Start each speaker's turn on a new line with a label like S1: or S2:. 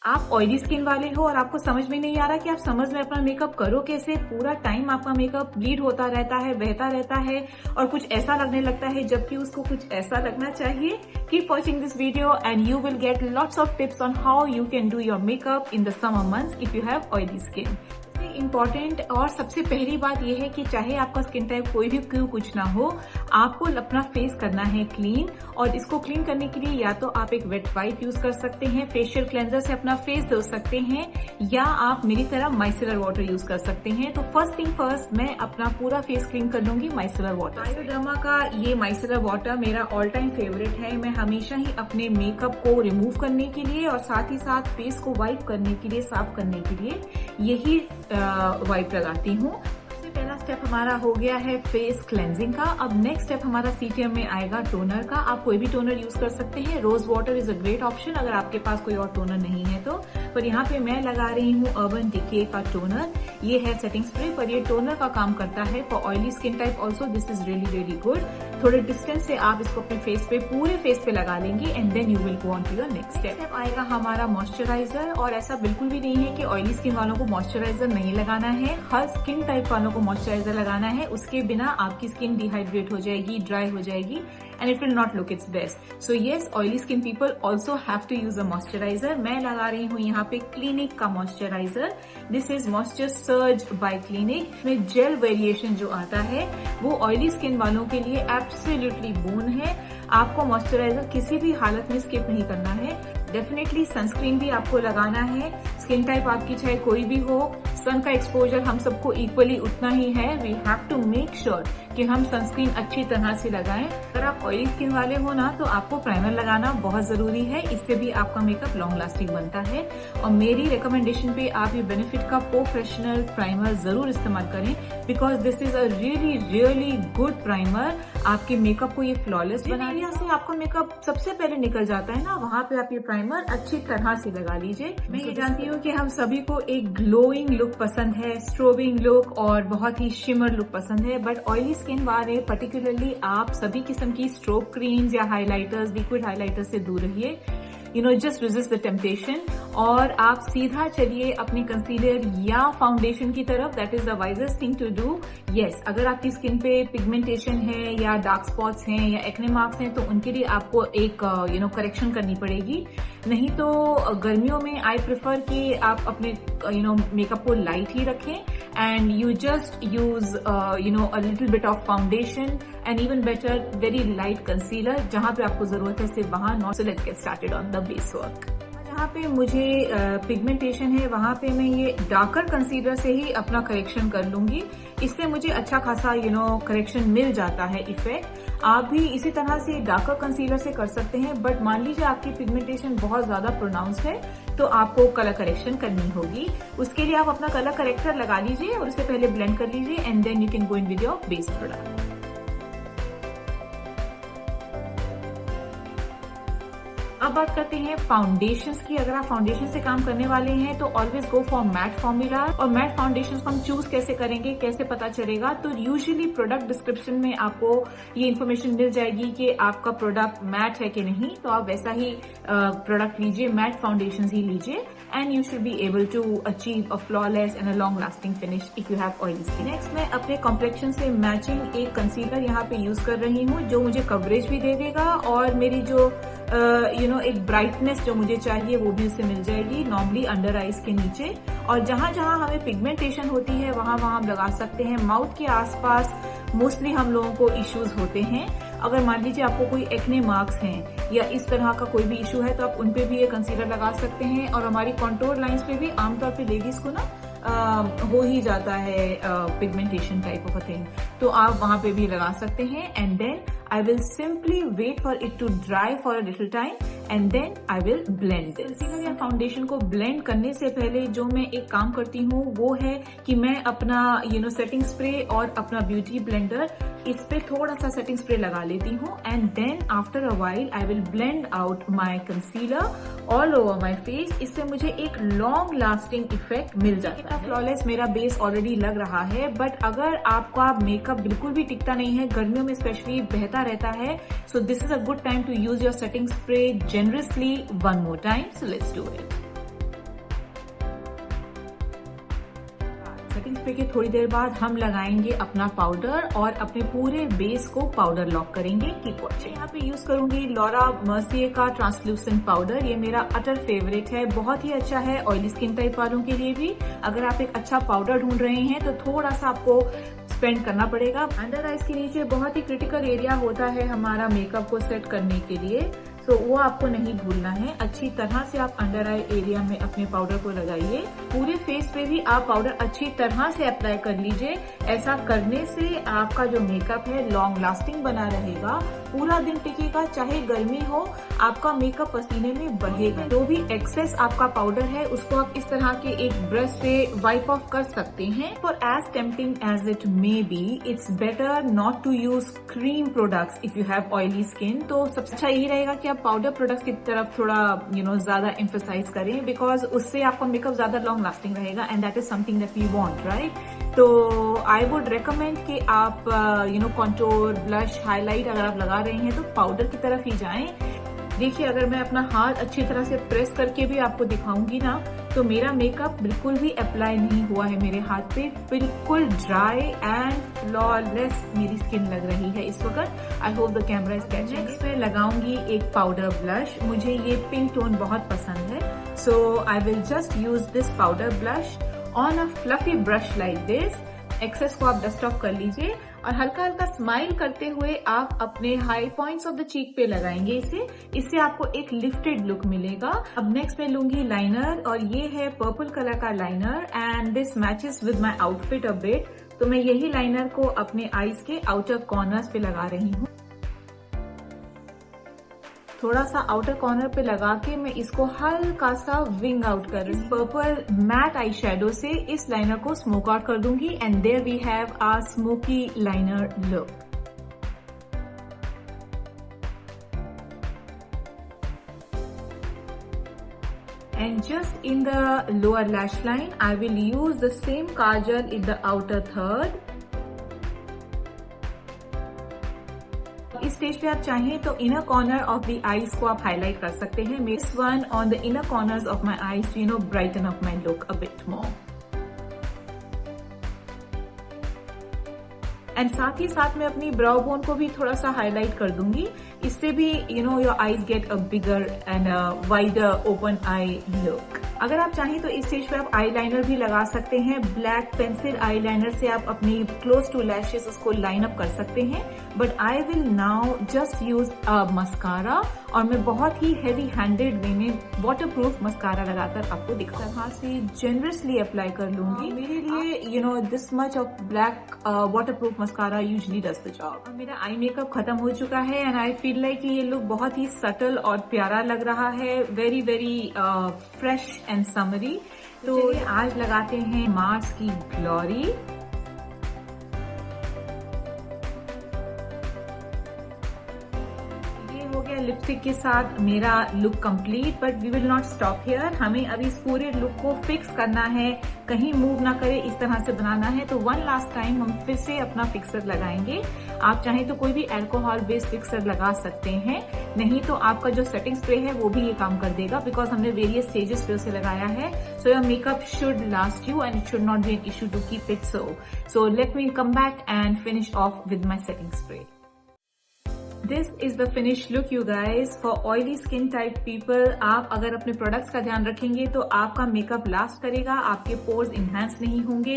S1: आप oily skin वाले हो और आपको समझ में नहीं आ रहा कि आप समझ में अपना मेकअप करो कैसे, पूरा टाइम आपका मेकअप ब्लीड होता रहता है, बहता रहता है और कुछ ऐसा लगने लगता है जबकि उसको कुछ ऐसा लगना चाहिए। Keep watching this video and you will get lots of tips on how you can do your makeup in the summer months if you have oily skin. Important और सबसे पहली बात यह है कि चाहे आपका स्किन टाइप कोई भी क्यों कुछ ना हो, आपको अपना फेस करना है क्लीन। और इसको क्लीन करने के लिए या तो आप एक वेट वाइप यूज कर सकते हैं, फेशियल क्लेंजर से अपना फेस धो सकते हैं, या आप मेरी तरह माइसेलर वाटर यूज कर सकते हैं। तो फर्स्ट थिंग फर्स्ट, मैं अपना पूरा फेस क्लीन कर लूंगी माइसेलर वाटर। बायोडर्मा का ये माइसेलर वाटर मेरा ऑल टाइम फेवरेट है। मैं हमेशा ही अपने मेकअप को रिमूव करने के लिए और साथ ही साथ फेस को वाइप करने के लिए, साफ करने के लिए यही वाइप लगाती हूँ। सबसे पहला स्टेप हमारा हो गया है फेस क्लेंजिंग का। अब नेक्स्ट स्टेप हमारा सीटीएम में आएगा टोनर का। आप कोई भी टोनर यूज कर सकते हैं। Rose water is a great option अगर आपके पास कोई और टोनर नहीं है तो। पर यहाँ पे मैं लगा रही हूँ अर्बन डिके का टोनर। ये है सेटिंग स्प्रे, पर ये टोनर का काम करता है for oily skin type also. This is really good. थोड़े डिस्टेंस से आप इसको अपने फेस पे, पूरे फेस पे लगा लेंगे and then you will go on to your next step. आएगा हमारा मॉइस्चराइजर। और ऐसा बिल्कुल भी नहीं है कि ऑयली स्किन वालों को मॉइस्चराइजर नहीं लगाना है। हर स्किन टाइप वालों को मॉइस्चराइजर लगाना है। उसके बिना आपकी स्किन डिहाइड्रेट हो जाएगी, ड्राई हो जाएगी and it will not look its best. So yes, oily skin people also have to use a moisturizer. मैं लगा रही हूँ यहाँ पे क्लिनिक का moisturiser. This is Moisture Surge by Clinic। में जेल वेरिएशन जो आता है वो ऑयली स्किन वालों के लिए एब्सोल्युटली बोन है। आपको मॉइस्चराइजर किसी भी हालत में स्किप नहीं करना है। डेफिनेटली सनस्क्रीन भी आपको लगाना है। स्किन टाइप आपकी चाहे कोई भी हो, सन का एक्सपोजर हम सबको इक्वली उतना ही है। We have to make sure कि हम सनस्क्रीन अच्छी तरह से लगाएं। अगर आप ऑयली स्किन वाले हो ना तो आपको प्राइमर लगाना बहुत जरूरी है। इससे भी आपका मेकअप लॉन्ग लास्टिंग बनता है। और मेरी रिकमेंडेशन पे आप ये बेनिफिट का प्रोफेशनल प्राइमर जरूर इस्तेमाल करें, because this is a really good primer. आपके मेकअप को ये फ्लॉलेस बनाने से आपका मेकअप सबसे पहले निकल जाता है ना, वहां पे आप ये प्राइमर अच्छी तरह से लगा लीजिए। मैं ये जानती हूँ कि हम सभी को एक ग्लोइंग लुक पसंद है, स्ट्रोबिंग लुक और बहुत ही शिमर लुक पसंद है, बट ऑयली स्किन वाले पर्टिकुलरली आप सभी किस्म की स्ट्रोक क्रीम्स या हाइलाइटर्स, लिक्विड हाइलाइटर्स से दूर रहिए। जस्ट रेजिस्ट द टेम्पटेशन और आप सीधा चलिए अपने कंसीलर या फाउंडेशन की तरफ। That is the wisest thing to do. Yes, अगर आपकी स्किन पे पिगमेंटेशन है या डार्क स्पॉट्स हैं या एक्ने मार्क्स हैं तो उनके लिए आपको एक करेक्शन करनी पड़ेगी। नहीं तो गर्मियों में आई प्रेफर कि आप अपने मेकअप को लाइट ही रखें and you just use a little bit of foundation and even better very light concealer. जहां पे आपको जरूरत है सिर्फ वहां। Not so let's get started on the base work. जहाँ पे मुझे पिगमेंटेशन है वहां पे मैं ये डार्कर कंसीलर से ही अपना करेक्शन कर लूंगी। इससे मुझे अच्छा खासा करेक्शन मिल जाता है इफेक्ट। आप भी इसी तरह से डार्कर कंसीलर से कर सकते हैं, बट मान लीजिए आपकी पिगमेंटेशन बहुत ज्यादा प्रोनाउंस है तो आपको कलर करेक्शन करनी होगी। उसके लिए आप अपना कलर करेक्टर लगा लीजिए और उससे पहले ब्लेंड कर लीजिए and then you can go in with your base product. अब बात करते हैं फाउंडेशंस की। अगर आप फाउंडेशन से काम करने वाले हैं तो always go for matte formula. और मैट फाउंडेशन को हम चूज कैसे करेंगे, कैसे पता चलेगा, तो यूजुअली प्रोडक्ट डिस्क्रिप्शन में आपको ये इन्फॉर्मेशन मिल जाएगी कि आपका प्रोडक्ट मैट है कि नहीं। तो आप वैसा ही प्रोडक्ट लीजिए, मैट फाउंडेशन ही लीजिए and you should be able to achieve a flawless and a long lasting finish if you have oily skin. Next मैं अपने कॉम्प्लेक्शन से मैचिंग एक कंसीलर यहाँ पे यूज कर रही हूँ जो मुझे कवरेज भी दे देगा और मेरी जो एक ब्राइटनेस जो मुझे चाहिए वो भी उससे मिल जाएगी, नॉर्मली अंडर आईज के नीचे। और जहां जहां हमें पिगमेंटेशन होती है वहां हम लगा सकते हैं। माउथ के आसपास मोस्टली हम लोगों को इश्यूज होते हैं। अगर मान लीजिए आपको कोई एक्ने मार्क्स हैं या इस तरह का कोई भी इशू है तो आप उन पे भी ये कंसीलर लगा सकते हैं। और हमारी कॉन्टोर लाइंस पे भी आमतौर पे लेडीज को ना हो ही जाता है pigmentation type of a thing, तो आप वहां पे भी लगा सकते हैं। And then I will simply wait for it to dry for a little time and then I will blend this. Concealer या फाउंडेशन को ब्लेंड करने से पहले जो मैं एक काम करती हूँ वो है कि मैं अपना सेटिंग स्प्रे और अपना ब्यूटी ब्लेंडर इस पे थोड़ा सा सेटिंग स्प्रे लगा लेती हूँ and then after a while I will blend out my concealer all over my face. इससे मुझे एक लॉन्ग लास्टिंग इफेक्ट मिल जाता है। फ्लॉलेस मेरा बेस ऑलरेडी लग रहा है, बट अगर आपका मेकअप बिल्कुल भी टिकता नहीं है, गर्मियों में स्पेशली बहता रहता है, so this is a good time to use your setting spray generously one more time. So let's do it. Setting spray के थोड़ी देर बाद हम लगाएंगे अपना पाउडर और अपने पूरे बेस को पाउडर लॉक करेंगे। Keep watching. यहाँ पे यूज करूंगी लॉरा मर्सियर का ट्रांसलूसेंट पाउडर। ये मेरा अटर फेवरेट है, बहुत ही अच्छा है ऑयली स्किन टाइप वालों के लिए भी। अगर आप एक अच्छा पाउडर ढूंढ रहे हैं तो थोड़ा सा आपको स्पेंड करना पड़ेगा। अंडर आईज के नीचे बहुत ही क्रिटिकल एरिया होता है हमारा मेकअप को सेट करने के लिए, तो वो आपको नहीं भूलना है। अच्छी तरह से आप अंडर आई एरिया में अपने पाउडर को लगाइए। पूरे फेस पे भी आप पाउडर अच्छी तरह से अप्लाई कर लीजिए। ऐसा करने से आपका जो मेकअप है लॉन्ग लास्टिंग बना रहेगा, पूरा दिन टिकेगा, चाहे गर्मी हो, आपका मेकअप पसीने में बहेगा। जो भी एक्सेस आपका पाउडर है उसको आप इस तरह के एक ब्रश से वाइप ऑफ कर सकते हैं। For as tempting as it may be, it's better not to use cream products if you have oily skin. तो सबसे अच्छा यही रहेगा कि आप पाउडर प्रोडक्ट्स की तरफ थोड़ा ज्यादा एम्फेसाइज करें, बिकॉज उससे आपका मेकअप ज्यादा लॉन्ग लास्टिंग रहेगा and that is something that we want, right. तो आई वुड रिकमेंड कि आप कॉन्टोर, ब्लश, हाईलाइट अगर आप लगा रहे हैं तो पाउडर की तरफ ही जाएं। देखिए, अगर मैं अपना हाथ अच्छी तरह से प्रेस करके भी आपको दिखाऊंगी ना, तो मेरा मेकअप बिल्कुल भी अप्लाई नहीं हुआ है मेरे हाथ पे। बिल्कुल ड्राई एंड फ्लॉलेस मेरी स्किन लग रही है इस वक्त। I hope the camera is catching. Next मैं लगाऊंगी एक पाउडर ब्लश। मुझे ये पिंक टोन बहुत पसंद है, so I will just use this powder blush on a fluffy brush like this. Excess को आप डस्ट ऑफ कर लीजिए और हल्का हल्का स्माइल करते हुए आप अपने high points of the cheek पे लगाएंगे इससे आपको एक लिफ्टेड लुक मिलेगा। अब नेक्स्ट मैं लूंगी लाइनर, और ये है पर्पल कलर का liner and this matches with my outfit a bit. तो मैं यही लाइनर को अपने आईज के आउटर कॉर्नर्स पे लगा रही हूँ। थोड़ा सा आउटर कॉर्नर पे लगा के मैं इसको हल्का सा विंग आउट कर रही हूँ। पर्पल मैट आई शेडो से इस लाइनर को स्मोक आउट कर दूंगी and there we have a smoky liner look. And just in the lower lash line, I will use the same kajal in the outer third. इस stage पे आप चाहें तो inner corner of the eyes को आप highlight कर सकते हैं। Miss one on the inner corners of my eyes to brighten up my look a bit more. And साथ ही साथ मैं अपनी ब्राउ बोन को भी थोड़ा सा हाईलाइट कर दूंगी। इससे भी your eyes get a bigger and wider open I look. अगर आप चाहें तो इस स्टेज पे आप आईलाइनर भी लगा सकते हैं। ब्लैक पेंसिल आईलाइनर से आप अपनी क्लोज टू लैशेस उसको लाइन अप कर सकते हैं, but I will now just use a mascara, और मैं बहुत ही हेवी हैंडेड वे में वाटर प्रूफ मस्कारा लगाकर आपको दिखा से जेनरसली अप्लाई कर लूंगी। मेरे लिए this much of black water proof mascara usually does the job. मेरा आई मेकअप खत्म हो चुका है एंड आई फील लाइक कि ये लुक बहुत ही सटल और प्यारा लग रहा है, very very fresh and summary. तो आज लगाते हैं मार्स की ग्लोरी। हो गया लिपस्टिक के साथ मेरा look complete, but we will not stop here. हमें अभी इस पूरे लुक को फिक्स करना है, कहीं मूव ना करे इस तरह से बनाना है। तो वन लास्ट टाइम हम फिर से अपना फिक्सर लगाएंगे। आप चाहें तो कोई भी अल्कोहल बेस्ड फिक्सर लगा सकते हैं, नहीं तो आपका जो सेटिंग स्प्रे है वो भी ये काम कर देगा, बिकॉज हमने वेरियस स्टेजेस पे उसे लगाया है। So your makeup should last you and it should not be an issue to keep it so let me come back and finish off with my setting spray. This is the finish look you guys for oily skin type people. आप अगर अपने products का ध्यान रखेंगे तो आपका makeup last करेगा, आपके पोर्स इनहैंस नहीं होंगे।